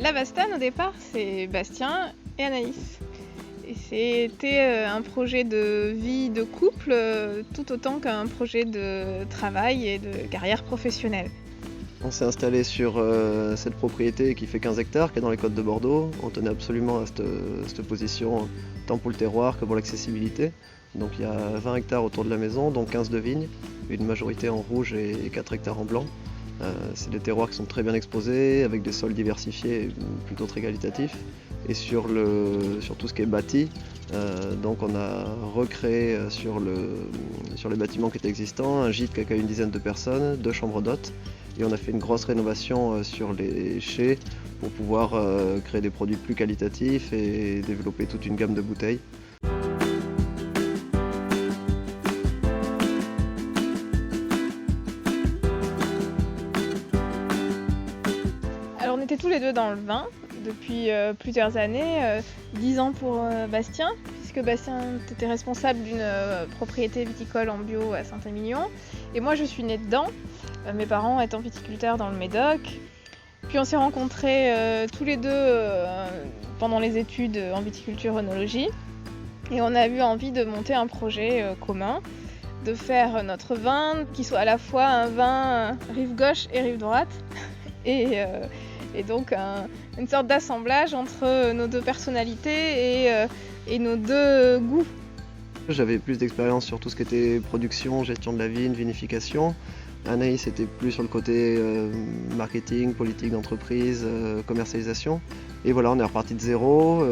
La Bastane, au départ, c'est Bastien et Anaïs. Et c'était un projet de vie de couple, tout autant qu'un projet de travail et de carrière professionnelle. On s'est installé sur cette propriété qui fait 15 hectares, qui est dans les côtes de Bordeaux. On tenait absolument à cette position, tant pour le terroir que pour l'accessibilité. Donc il y a 20 hectares autour de la maison, dont 15 de vignes, une majorité en rouge et 4 hectares en blanc. C'est des terroirs qui sont très bien exposés, avec des sols diversifiés et plutôt très qualitatifs. Et sur tout ce qui est bâti, donc on a recréé sur les bâtiments qui étaient existants un gîte qui accueille une dizaine de personnes, 2 chambres d'hôtes. Et on a fait une grosse rénovation sur les chais pour pouvoir créer des produits plus qualitatifs et développer toute une gamme de bouteilles. Alors on était tous les deux dans le vin depuis plusieurs années, 10 ans pour Bastien, puisque Bastien était responsable d'une propriété viticole en bio à Saint-Émilion. Et moi je suis née dedans, mes parents étant viticulteurs dans le Médoc. Puis on s'est rencontrés tous les deux pendant les études en viticulture-œnologie. Et on a eu envie de monter un projet commun, de faire notre vin qui soit à la fois un vin rive gauche et rive droite. Et donc une sorte d'assemblage entre nos deux personnalités et nos deux goûts. J'avais plus d'expérience sur tout ce qui était production, gestion de la vigne, vinification. Anaïs était plus sur le côté marketing, politique d'entreprise, commercialisation. Et voilà, on est reparti de zéro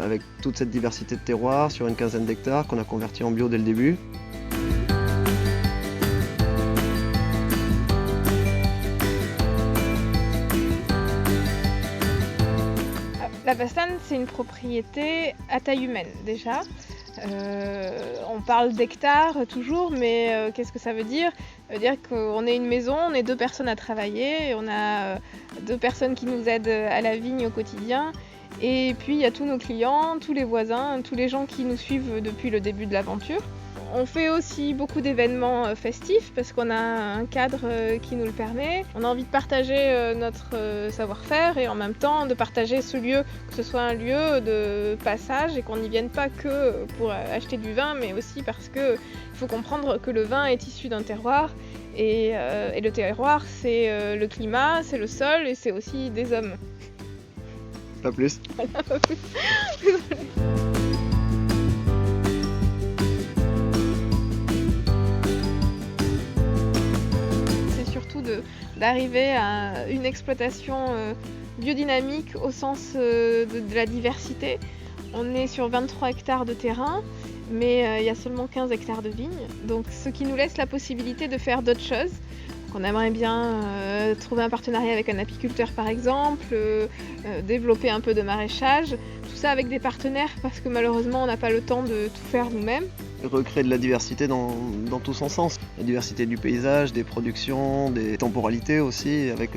avec toute cette diversité de terroirs sur une quinzaine d'hectares qu'on a converti en bio dès le début. La Bastane, c'est une propriété à taille humaine déjà. On parle d'hectares toujours, mais qu'est-ce que ça veut dire ? Ça veut dire qu'on est une maison, on est 2 personnes à travailler, on a 2 personnes qui nous aident à la vigne au quotidien. Et puis il y a tous nos clients, tous les voisins, tous les gens qui nous suivent depuis le début de l'aventure. On fait aussi beaucoup d'événements festifs parce qu'on a un cadre qui nous le permet. On a envie de partager notre savoir-faire et en même temps de partager ce lieu, que ce soit un lieu de passage et qu'on n'y vienne pas que pour acheter du vin, mais aussi parce qu'il faut comprendre que le vin est issu d'un terroir et le terroir c'est le climat, c'est le sol et c'est aussi des hommes. Pas plus. Pas plus. D'arriver à une exploitation biodynamique au sens de la diversité. On est sur 23 hectares de terrain, mais il y a seulement 15 hectares de vignes, donc ce qui nous laisse la possibilité de faire d'autres choses. On aimerait bien trouver un partenariat avec un apiculteur par exemple, développer un peu de maraîchage, tout ça avec des partenaires parce que malheureusement on n'a pas le temps de tout faire nous-mêmes. Recréer de la diversité dans tout son sens. La diversité du paysage, des productions, des temporalités aussi avec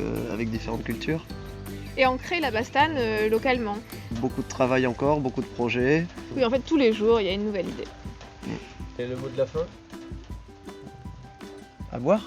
différentes cultures. Et ancrer la Bastane localement. Beaucoup de travail encore, beaucoup de projets. Oui, en fait tous les jours il y a une nouvelle idée. Et le mot de la fin ? À boire.